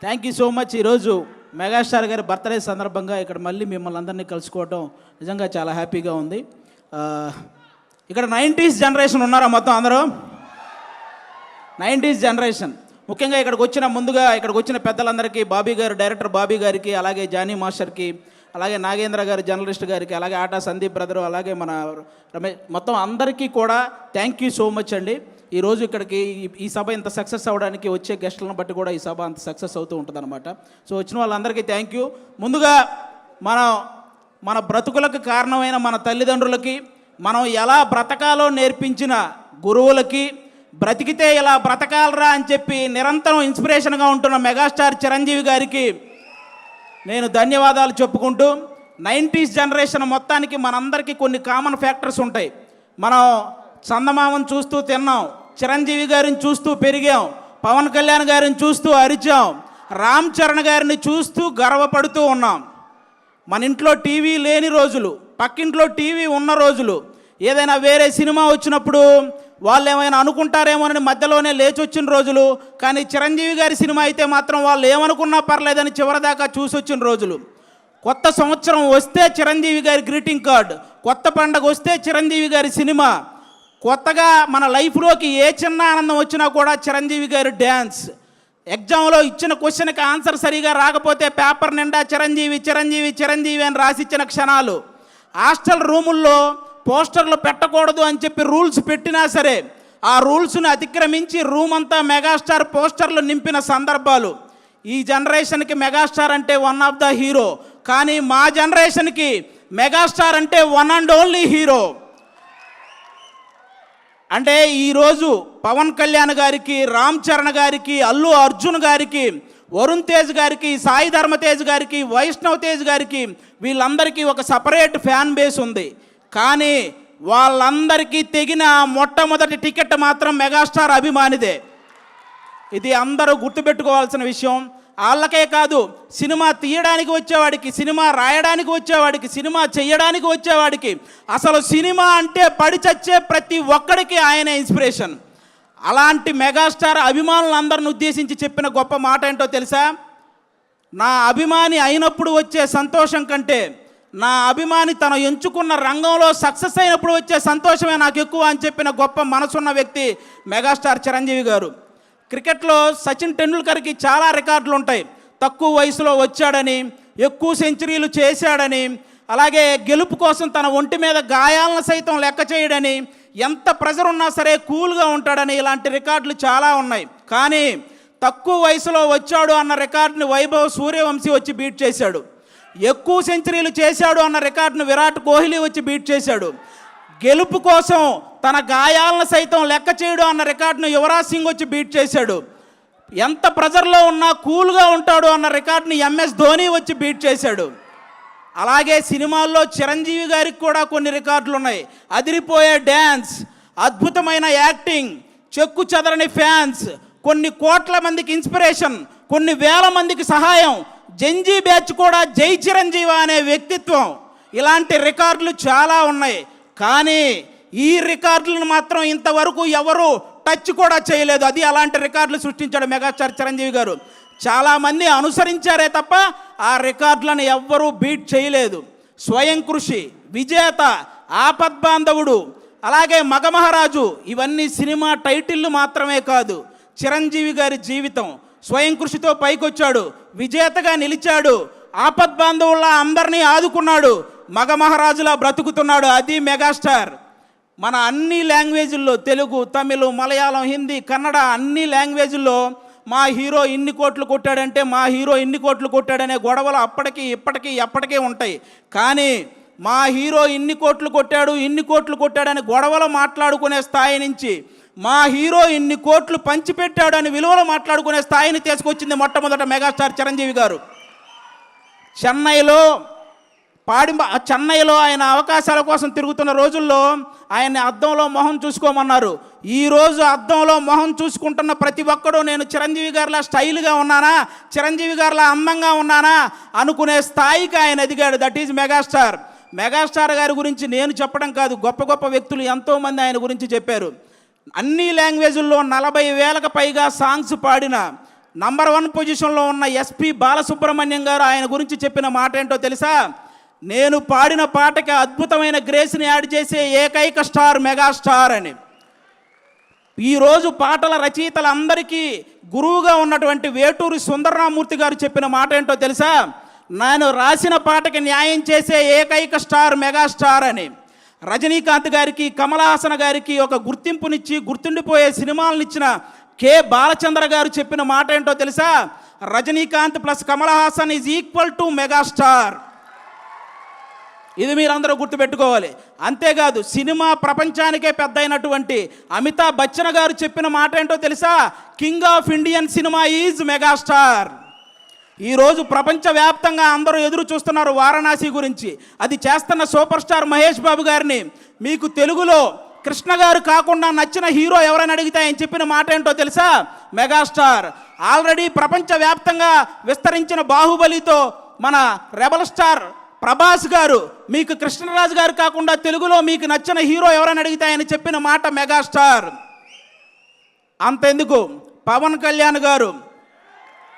Thank you so much. ఈరోజు megastar గారి birthday సందర్భంగా ఇక్కడ మళ్ళీ మిమ్మల్ని అందరినీ కలుసుకోవటం నిజంగా చాలా హ్యాపీగా ఉంది. ఇక్కడ 90s జనరేషన్ ఉన్నారా మొత్తం అందరూ? 90s జనరేషన్ ముఖ్యంగా ఇక్కడికి వచ్చిన పెద్దలందరికీ, బాబీ గారు, డైరెక్టర్ బాబీ గారికి, అలాగే జానీ మాస్టర్కి, అలాగే నాగేంద్ర గారు జర్నలిస్ట్ గారికి, అలాగే ఆటా సందీప్ బ్రదరు, అలాగే మన రమేష్, మొత్తం అందరికీ కూడా థ్యాంక్ యూ సో మచ్ అండి. ఈరోజు ఇక్కడికి ఈ సభ ఇంత సక్సెస్ అవ్వడానికి వచ్చే గెస్టులను బట్టి కూడా ఈ సభ అంత సక్సెస్ అవుతూ ఉంటుంది అనమాట. సో వచ్చిన వాళ్ళందరికీ థ్యాంక్ యూ. ముందుగా మన బ్రతుకులకు కారణమైన మన తల్లిదండ్రులకి, మనం ఎలా బ్రతకాలో నేర్పించిన గురువులకి, బ్రతికితే ఇలా బ్రతకాలరా అని చెప్పి నిరంతరం ఇన్స్పిరేషన్గా ఉంటున్న మెగాస్టార్ చిరంజీవి గారికి నేను ధన్యవాదాలు చెప్పుకుంటూ, 90s జనరేషన్ మొత్తానికి మనందరికీ కొన్ని కామన్ ఫ్యాక్టర్స్ ఉంటాయి. మనం చందమామను చూస్తూ తిన్నాం, చిరంజీవి గారిని చూస్తూ పెరిగాం, పవన్ కళ్యాణ్ గారిని చూస్తూ అరిచాం, రామ్ చరణ్ గారిని చూస్తూ గర్వపడుతూ ఉన్నాం. మన ఇంట్లో టీవీ లేని రోజులు, పక్కింట్లో టీవీ ఉన్న రోజులు, ఏదైనా వేరే సినిమా వచ్చినప్పుడు వాళ్ళు ఏమైనా అనుకుంటారేమోనని మధ్యలోనే లేచి వచ్చిన రోజులు, కానీ చిరంజీవి గారి సినిమా అయితే మాత్రం వాళ్ళు ఏమనుకున్నా పర్లేదని చివరిదాకా చూసి వచ్చిన రోజులు. కొత్త సంవత్సరం వస్తే చిరంజీవి గారి గ్రీటింగ్ కార్డ్, కొత్త పండగ వస్తే చిరంజీవి గారి సినిమా, కొత్తగా మన లైఫ్లోకి ఏ చిన్న ఆనందం వచ్చినా కూడా చిరంజీవి గారి డ్యాన్స్, ఎగ్జామ్లో ఇచ్చిన క్వశ్చన్కి ఆన్సర్ సరిగా రాకపోతే పేపర్ నిండా చిరంజీవి చిరంజీవి చిరంజీవి అని రాసిచ్చిన క్షణాలు, హాస్టల్ రూముల్లో పోస్టర్లు పెట్టకూడదు అని చెప్పి రూల్స్ పెట్టినా సరే ఆ రూల్స్ని అతిక్రమించి రూమ్ అంతా మెగాస్టార్ పోస్టర్లు నింపిన సందర్భాలు. ఈ జనరేషన్కి మెగాస్టార్ అంటే వన్ ఆఫ్ ద హీరో, కానీ మా జనరేషన్కి మెగాస్టార్ అంటే వన్ అండ్ ఓన్లీ హీరో. అంటే ఈరోజు పవన్ కళ్యాణ్ గారికి, రామ్ చరణ్ గారికి, అల్లు అర్జున్ గారికి, వరుణ్ తేజ్ గారికి, సాయి ధర్మ తేజ్ గారికి, వైష్ణవ్ తేజ్ గారికి, వీళ్ళందరికీ ఒక సపరేట్ ఫ్యాన్ బేస్ ఉంది. కానీ వాళ్ళందరికీ తెగిన మొట్టమొదటి టికెట్ మాత్రం మెగాస్టార్ అభిమానిదే. ఇది అందరూ గుర్తుపెట్టుకోవాల్సిన విషయం. వాళ్ళకే కాదు, సినిమా తీయడానికి వచ్చేవాడికి, సినిమా రాయడానికి వచ్చేవాడికి, సినిమా చేయడానికి వచ్చేవాడికి, అసలు సినిమా అంటే పడి చచ్చే ప్రతి ఒక్కడికి ఆయనే ఇన్స్పిరేషన్. అలాంటి మెగాస్టార్ అభిమానులందరిని ఉద్దేశించి చెప్పిన గొప్ప మాట ఏంటో తెలుసా? నా అభిమాని అయినప్పుడు వచ్చే సంతోషం కంటే నా అభిమాని తను ఎంచుకున్న రంగంలో సక్సెస్ అయినప్పుడు వచ్చే సంతోషమే నాకు ఎక్కువ అని చెప్పిన గొప్ప మనసున్న వ్యక్తి మెగాస్టార్ చిరంజీవి గారు. క్రికెట్లో సచిన్ టెండూల్కర్కి చాలా రికార్డులు ఉంటాయి. తక్కువ వయసులో వచ్చాడని, ఎక్కువ సెంచరీలు చేశాడని, అలాగే గెలుపు కోసం తన ఒంటి మీద గాయాలను సైతం లెక్క చేయడని, ఎంత ప్రెజర్ ఉన్నా సరే కూల్గా ఉంటాడని, ఇలాంటి రికార్డులు చాలా ఉన్నాయి. కానీ తక్కువ వయసులో వచ్చాడు అన్న రికార్డుని వైభవ్ సూర్యవంశీ వచ్చి బీట్ చేశాడు. ఎక్కువ సెంచరీలు చేశాడు అన్న రికార్డును విరాట్ కోహ్లీ వచ్చి బీట్ చేశాడు. గెలుపు కోసం తన గాయాలను సైతం లెక్క చేయడం అన్న రికార్డును యువరాజ్ సింగ్ వచ్చి బీట్ చేశాడు. ఎంత ప్రెజర్లో ఉన్నా కూల్గా ఉంటాడు అన్న రికార్డుని MS ధోని వచ్చి బీట్ చేశాడు. అలాగే సినిమాల్లో చిరంజీవి గారికి కూడా కొన్ని రికార్డులు ఉన్నాయి. అదిరిపోయే డ్యాన్స్, అద్భుతమైన యాక్టింగ్, చెక్కు చెదరని ఫ్యాన్స్, కొన్ని కోట్ల మందికి ఇన్స్పిరేషన్, కొన్ని వేల మందికి సహాయం, జంజీ బ్యాచ్ కూడా జై చిరంజీవి అనే వ్యక్తిత్వం, ఇలాంటి రికార్డులు చాలా ఉన్నాయి. కానీ ఈ రికార్డులను మాత్రం ఇంతవరకు ఎవరు టచ్ కూడా చేయలేదు. అది అలాంటి రికార్డులు సృష్టించాడు మెగాస్టార్ చిరంజీవి గారు. చాలామంది అనుసరించారే తప్ప ఆ రికార్డులను ఎవ్వరూ బీట్ చేయలేదు. స్వయం కృషి, విజేత, ఆపద్బాంధవుడు, అలాగే మగమహారాజు, ఇవన్నీ సినిమా టైటిళ్ళు మాత్రమే కాదు. చిరంజీవి గారి జీవితం స్వయం కృషితో పైకొచ్చాడు, విజేతగా నిలిచాడు, ఆపద్బాంధవుల్లా అందరినీ ఆదుకున్నాడు, మగమహారాజులా బ్రతుకుతున్నాడు. అది మెగాస్టార్. మన అన్ని లాంగ్వేజ్ల్లో, తెలుగు, తమిళ్, మలయాళం, హిందీ, కన్నడ, అన్ని లాంగ్వేజ్ల్లో మా హీరో ఇన్ని కోట్లు కొట్టాడంటే, మా హీరో ఇన్ని కోట్లు కొట్టాడనే గొడవలు అప్పటికి ఇప్పటికీ ఎప్పటికీ ఉంటాయి. కానీ మా హీరో ఇన్ని కోట్లు కొట్టాడు, ఇన్ని కోట్లు కొట్టాడని గొడవలు మాట్లాడుకునే స్థాయి నుంచి మా హీరో ఇన్ని కోట్లు పంచిపెట్టాడు అని విలువలు మాట్లాడుకునే స్థాయిని తీసుకొచ్చింది మొట్టమొదట మెగాస్టార్ చిరంజీవి గారు. చెన్నైలో ఆయన అవకాశాల కోసం తిరుగుతున్న రోజుల్లో ఆయన్ని అద్దంలో మొహం చూసుకోమన్నారు. ఈరోజు అద్దంలో మొహం చూసుకుంటున్న ప్రతి ఒక్కడూ నేను చిరంజీవి గారిలా స్టైల్గా ఉన్నానా, చిరంజీవి గారిలా అందంగా ఉన్నానా అనుకునే స్థాయికి ఆయన ఎదిగాడు. That is megastar. మెగాస్టార్ గారి గురించి నేను చెప్పడం కాదు, గొప్ప గొప్ప వ్యక్తులు ఎంతోమంది ఆయన గురించి చెప్పారు. అన్ని లాంగ్వేజ్ల్లో 40,000కు పైగా సాంగ్స్ పాడిన, నంబర్ 1 పొజిషన్లో ఉన్న ఎస్పి బాలసుబ్రహ్మణ్యం గారు ఆయన గురించి చెప్పిన మాట ఏంటో తెలుసా? నేను పాడిన పాటకి అద్భుతమైన గ్రేస్ని యాడ్ చేసే ఏకైక స్టార్ మెగాస్టార్ అని. ఈరోజు పాటల రచయితలందరికీ గురువుగా ఉన్నటువంటి వేటూరి సుందరరామూర్తి గారు చెప్పిన మాట ఏంటో తెలుసా? నేను రాసిన పాటకి న్యాయం చేసే ఏకైక స్టార్ మెగాస్టార్ అని. రజనీకాంత్ గారికి, కమల్ హాసన్ గారికి ఒక గుర్తింపునిచ్చి గుర్తుండిపోయే సినిమాలను ఇచ్చిన కె బాలచంద్ర గారు చెప్పిన మాట ఏంటో తెలుసా? Rajinikanth plus Kamal Haasan is equal to megastar. ఇది మీరందరూ గుర్తుపెట్టుకోవాలి. అంతేకాదు సినిమా ప్రపంచానికే పెద్ద అయినటువంటి అమితాబ్ బచ్చన్ గారు చెప్పిన మాట ఏంటో తెలుసా? King of Indian cinema is megastar. ఈరోజు ప్రపంచవ్యాప్తంగా అందరూ ఎదురు చూస్తున్నారు వారణాసి గురించి. అది చేస్తున్న సూపర్ స్టార్ మహేష్ బాబు గారిని మీకు తెలుగులో కృష్ణ గారు కాకుండా నచ్చిన హీరో ఎవరైనా అడిగితే ఆయన చెప్పిన మాట ఏంటో తెలుసా? మెగాస్టార్. ఆల్రెడీ ప్రపంచవ్యాప్తంగా విస్తరించిన బాహుబలితో మన రెబల్ స్టార్ ప్రభాస్ గారు మీకు కృష్ణరాజు గారు కాకుండా తెలుగులో మీకు నచ్చిన హీరో ఎవరైనా అడిగితే ఆయన చెప్పిన మాట మెగాస్టార్. అంతెందుకు, పవన్ కళ్యాణ్ గారు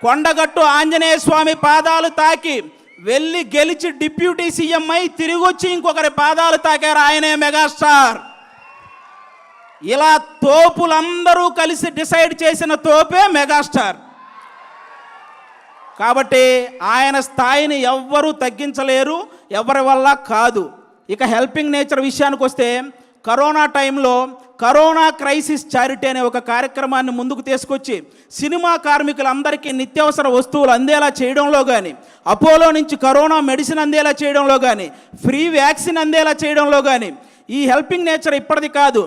కొండగట్టు ఆంజనేయ స్వామి పాదాలు తాకి వెళ్ళి గెలిచి డిప్యూటీ సీఎం అయి తిరిగి వచ్చి ఇంకొకరి పాదాలు తాకారు, ఆయనే మెగాస్టార్. ఇలా తోపులందరూ కలిసి డిసైడ్ చేసిన తోపే మెగాస్టార్. కాబట్టి ఆయన స్థాయిని ఎవ్వరూ తగ్గించలేరు, ఎవరి వల్ల కాదు. ఇక హెల్పింగ్ నేచర్ విషయానికి వస్తే, కరోనా టైంలో కరోనా క్రైసిస్ చారిటీ అనే ఒక కార్యక్రమాన్ని ముందుకు తీసుకొచ్చి సినిమా కార్మికులందరికీ నిత్యావసర వస్తువులు అందేలా చేయడంలో కానీ, అపోలో నుంచి కరోనా మెడిసిన్ అందేలా చేయడంలో కానీ, ఫ్రీ వ్యాక్సిన్ అందేలా చేయడంలో కానీ, ఈ హెల్పింగ్ నేచర్ ఇప్పటిది కాదు.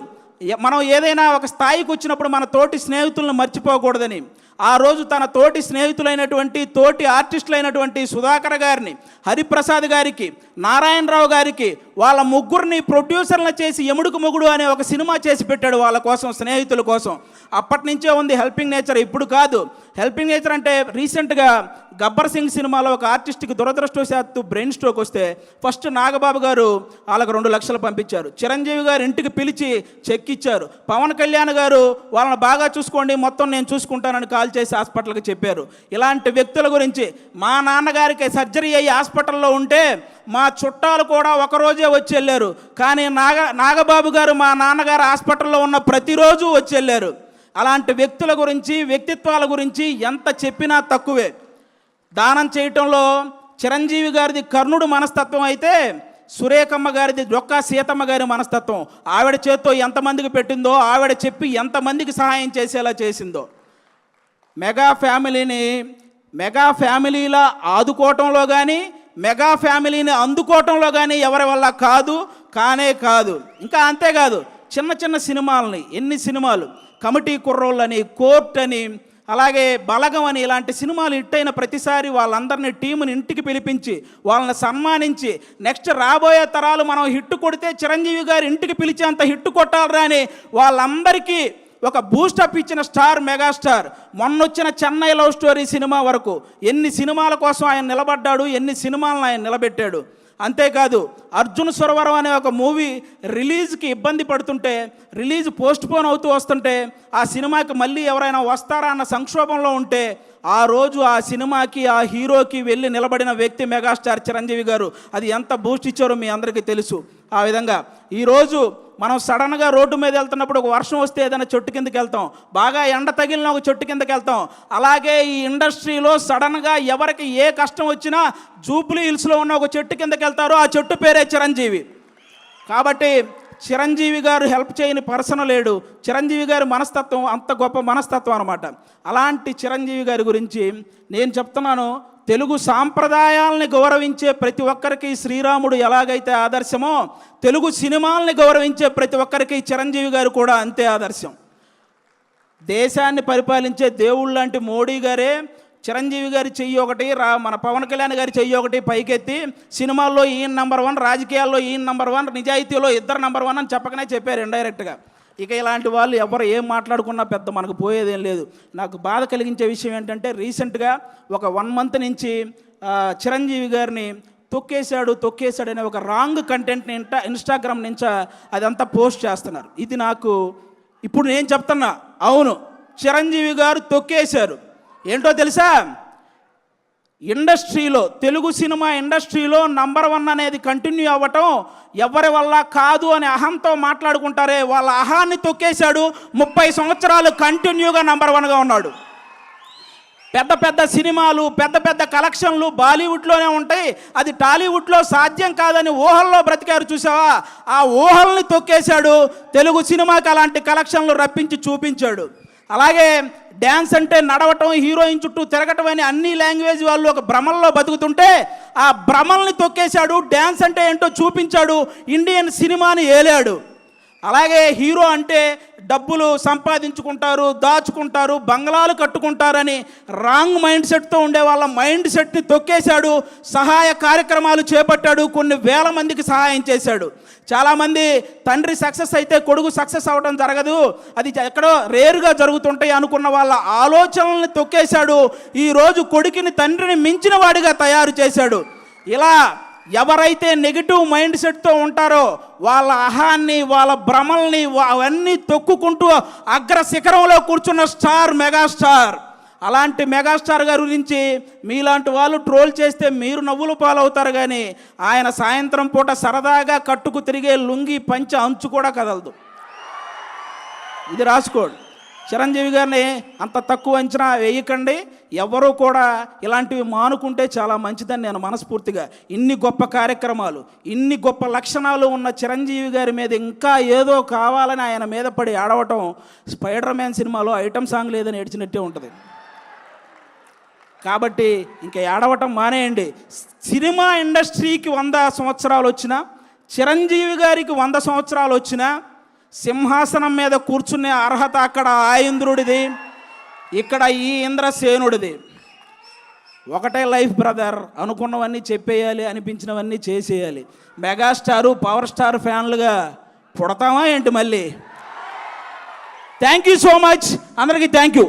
మనం ఏదైనా ఒక స్థాయికి వచ్చినప్పుడు మన తోటి స్నేహితులను మర్చిపోకూడదని ఆ రోజు తన తోటి స్నేహితులైనటువంటి తోటి ఆర్టిస్టులైనటువంటి సుధాకర్ గారిని, హరిప్రసాద్ గారికి, నారాయణరావు గారికి వాళ్ళ ముగ్గురిని ప్రొడ్యూసర్లు చేసి ఎముడుకు మొగుడు అనే ఒక సినిమా చేసి పెట్టాడు వాళ్ళ కోసం, స్నేహితుల కోసం. అప్పటి నుంచే ఉంది హెల్పింగ్ నేచర్, ఇప్పుడు కాదు. హెల్పింగ్ నేచర్ అంటే రీసెంట్గా గబ్బర్ సింగ్ సినిమాలో ఒక ఆర్టిస్ట్కి దురదృష్టవశాత్తు బ్రెయిన్ స్ట్రోక్ వస్తే ఫస్ట్ నాగబాబు గారు వాళ్ళకు 2 లక్షలు పంపించారు. చిరంజీవి గారు ఇంటికి పిలిచి చెక్ ఇచ్చారు. పవన్ కళ్యాణ్ గారు వాళ్ళని బాగా చూసుకోండి, మొత్తం నేను చూసుకుంటానని కాల్ చేసి హాస్పిటల్కి చెప్పారు. ఇలాంటి వ్యక్తుల గురించి, మా నాన్నగారికి సర్జరీ అయ్యి హాస్పిటల్లో ఉంటే మా చుట్టాలు కూడా ఒకరోజే వచ్చి వెళ్ళారు, కానీ నాగబాబు గారు మా నాన్నగారు హాస్పిటల్లో ఉన్న ప్రతిరోజు వచ్చి వెళ్ళారు. అలాంటి వ్యక్తుల గురించి, వ్యక్తిత్వాల గురించి ఎంత చెప్పినా తక్కువే. దానం చేయటంలో చిరంజీవి గారిది కర్ణుడు మనస్తత్వం అయితే సురేఖమ్మ గారిది డొక్కా సీతమ్మ గారి మనస్తత్వం. ఆవిడ చేత్తో ఎంతమందికి పెట్టిందో, ఆవిడ చెప్పి ఎంతమందికి సహాయం చేసేలా చేసిందో. మెగా ఫ్యామిలీలా ఆదుకోవటంలో కానీ, మెగా ఫ్యామిలీని అందుకోవటంలో కానీ ఎవరి వల్ల కానే కాదు. ఇంకా అంతేకాదు, చిన్న చిన్న సినిమాలని, ఎన్ని సినిమాలు, కమిటీ కుర్రోళ్ళని, కోర్ట్ అని, అలాగే బలగం అని, ఇలాంటి సినిమాలు హిట్ అయిన ప్రతిసారి వాళ్ళందరినీ టీముని ఇంటికి పిలిపించి వాళ్ళని సన్మానించి, నెక్స్ట్ రాబోయే తరాలు మనం హిట్ కొడితే చిరంజీవి గారు ఇంటికి పిలిచేంత హిట్ కొట్టాలరా అని వాళ్ళందరికీ ఒక బూస్టప్ ఇచ్చిన స్టార్ మెగాస్టార్. మొన్నొచ్చిన చెన్నై లవ్ స్టోరీ సినిమా వరకు ఎన్ని సినిమాల కోసం ఆయన నిలబడ్డాడు, ఎన్ని సినిమాలను ఆయన నిలబెట్టాడు. అంతేకాదు, అర్జున్ సురవరం అనే ఒక మూవీ రిలీజ్కి ఇబ్బంది పడుతుంటే, రిలీజ్ పోస్ట్పోన్ అవుతూ వస్తుంటే, ఆ సినిమాకి మళ్ళీ ఎవరైనా వస్తారా అన్న సంక్షోభంలో ఉంటే ఆ రోజు ఆ సినిమాకి, ఆ హీరోకి వెళ్ళి నిలబడిన వ్యక్తి మెగాస్టార్ చిరంజీవి గారు. అది ఎంత బూస్ట్ ఇచ్చారో మీ అందరికీ తెలుసు. ఆ విధంగా ఈరోజు మనం సడన్గా రోడ్డు మీద వెళ్తున్నప్పుడు ఒక వర్షం వస్తే ఏదైనా చెట్టు కిందకి వెళ్తాం, బాగా ఎండ తగిలిన ఒక చెట్టు కిందకి వెళ్తాం. అలాగే ఈ ఇండస్ట్రీలో సడన్గా ఎవరికి ఏ కష్టం వచ్చినా జూబ్లీ హిల్స్లో ఉన్న ఒక చెట్టు కిందకి వెళ్తారో ఆ చెట్టు పేరే చిరంజీవి. కాబట్టి చిరంజీవి గారు హెల్ప్ చేయని పర్సన్ లేడు. చిరంజీవి గారి మనస్తత్వం అంత గొప్ప మనస్తత్వం అనమాట. అలాంటి చిరంజీవి గారి గురించి నేను చెప్తున్నాను, తెలుగు సాంప్రదాయాలని గౌరవించే ప్రతి ఒక్కరికి శ్రీరాముడు ఎలాగైతే ఆదర్శమో, తెలుగు సినిమాలని గౌరవించే ప్రతి ఒక్కరికి చిరంజీవి గారు కూడా అంతే ఆదర్శం. దేశాన్ని పరిపాలించే దేవుళ్ళు లాంటి మోడీ గారే చిరంజీవి గారి చెయ్యి ఒకటి, మన పవన్ కళ్యాణ్ గారి చెయ్యి ఒకటి పైకెత్తి సినిమాల్లో ఈయన నంబర్ 1, రాజకీయాల్లో ఈయన నంబర్ 1, నిజాయితీలో ఇద్దరు నంబర్ 1 అని చెప్పకనే చెప్పారు ఇండైరెక్ట్గా. ఇక ఇలాంటి వాళ్ళు ఎవరు ఏం మాట్లాడుకున్నా పెద్ద మనకు పోయేదేం లేదు. నాకు బాధ కలిగించే విషయం ఏంటంటే, రీసెంట్గా ఒక 1 మంత్ నుంచి చిరంజీవి గారిని తొక్కేశాడు అనే ఒక రాంగ్ కంటెంట్ని ఇన్స్టాగ్రామ్ నుంచి అదంతా పోస్ట్ చేస్తున్నారు. ఇది నాకు ఇప్పుడు నేను చెప్తున్నా, అవును చిరంజీవి గారు తొక్కేశారు. ఏంటో తెలుసా? ఇండస్ట్రీలో, తెలుగు సినిమా ఇండస్ట్రీలో నంబర్ 1 అనేది కంటిన్యూ అవ్వటం ఎవరి వల్ల కాదు అని అహంతో మాట్లాడుకుంటారే, వాళ్ళ అహాన్ని తొక్కేశాడు. 30 సంవత్సరాలు కంటిన్యూగా నంబర్ 1గా ఉన్నాడు. పెద్ద పెద్ద సినిమాలు, పెద్ద పెద్ద కలెక్షన్లు బాలీవుడ్లోనే ఉంటాయి, అది టాలీవుడ్లో సాధ్యం కాదని ఊహల్లో బ్రతికారు చూసావా? ఆ ఊహల్ని తొక్కేశాడు. తెలుగు సినిమాకి అలాంటి కలెక్షన్లు రప్పించి చూపించాడు. అలాగే డ్యాన్స్ అంటే నడవటం, హీరోయిన్ చుట్టూ తిరగటం అని అన్ని లాంగ్వేజ్ వాళ్ళు ఒక భ్రమల్లో బతుకుతుంటే ఆ భ్రమల్ని తొక్కేశాడు. డ్యాన్స్ అంటే ఏంటో చూపించాడు. ఇండియన్ సినిమాని ఏలాడు. అలాగే హీరో అంటే డబ్బులు సంపాదించుకుంటారు, దాచుకుంటారు, బంగ్లాలు కట్టుకుంటారని రాంగ్ మైండ్ సెట్తో ఉండే వాళ్ళ మైండ్ సెట్ని తొక్కేశాడు. సహాయ కార్యక్రమాలు చేపట్టాడు. కొన్ని వేల మందికి సహాయం చేశాడు. చాలామంది తండ్రి సక్సెస్ అయితే కొడుకు సక్సెస్ అవ్వడం జరగదు, అది ఎక్కడో రేరుగా జరుగుతుంటాయి అనుకున్న వాళ్ళ ఆలోచనల్ని తొక్కేశాడు. ఈరోజు కొడుకుని తండ్రిని మించిన వాడిగా తయారు చేశాడు. ఇలా ఎవరైతే నెగిటివ్ మైండ్ సెట్తో ఉంటారో వాళ్ళ అహాన్ని, వాళ్ళ భ్రమల్ని అవన్నీ తొక్కుకుంటూ అగ్ర శిఖరంలో కూర్చున్న స్టార్, మెగాస్టార్. అలాంటి మెగాస్టార్ గారి గురించి మీలాంటి వాళ్ళు ట్రోల్ చేస్తే మీరు నవ్వులు పాలవుతారు, కానీ ఆయన సాయంత్రం పూట సరదాగా కట్టుకు తిరిగే లుంగి పంచ అంచు కూడా కదలదు. ఇది రాసుకోండి. చిరంజీవి గారిని అంత తక్కువ అంచనా వేయకండి. ఎవరూ కూడా ఇలాంటివి మానుకుంటే చాలా మంచిదని నేను మనస్ఫూర్తిగా, ఇన్ని గొప్ప కార్యక్రమాలు, ఇన్ని గొప్ప లక్షణాలు ఉన్న చిరంజీవి గారి మీద ఇంకా ఏదో కావాలని ఆయన మీద పడి ఆడవటం స్పైడర్ మ్యాన్ సినిమాలో ఐటమ్ సాంగ్ లేదని ఏడ్చినట్టే ఉంటుంది. కాబట్టి ఇంకా ఏడవటం మానేయండి. సినిమా ఇండస్ట్రీకి 100 సంవత్సరాలు వచ్చినా, చిరంజీవి గారికి 100 సంవత్సరాలు వచ్చినా సింహాసనం మీద కూర్చునే అర్హత అక్కడ ఆ ఇంద్రుడిది, ఇక్కడ ఈ ఇంద్రసేనుడిది. ఒకటే లైఫ్ బ్రదర్, అనుకున్నవన్నీ చెప్పేయాలి, అనిపించినవన్నీ చేసేయాలి. మెగాస్టారు, పవర్ స్టార్ ఫ్యాన్లుగా పుడతామా ఏంటి మళ్ళీ? థ్యాంక్ యూ సో మచ్ అందరికీ. Thank you.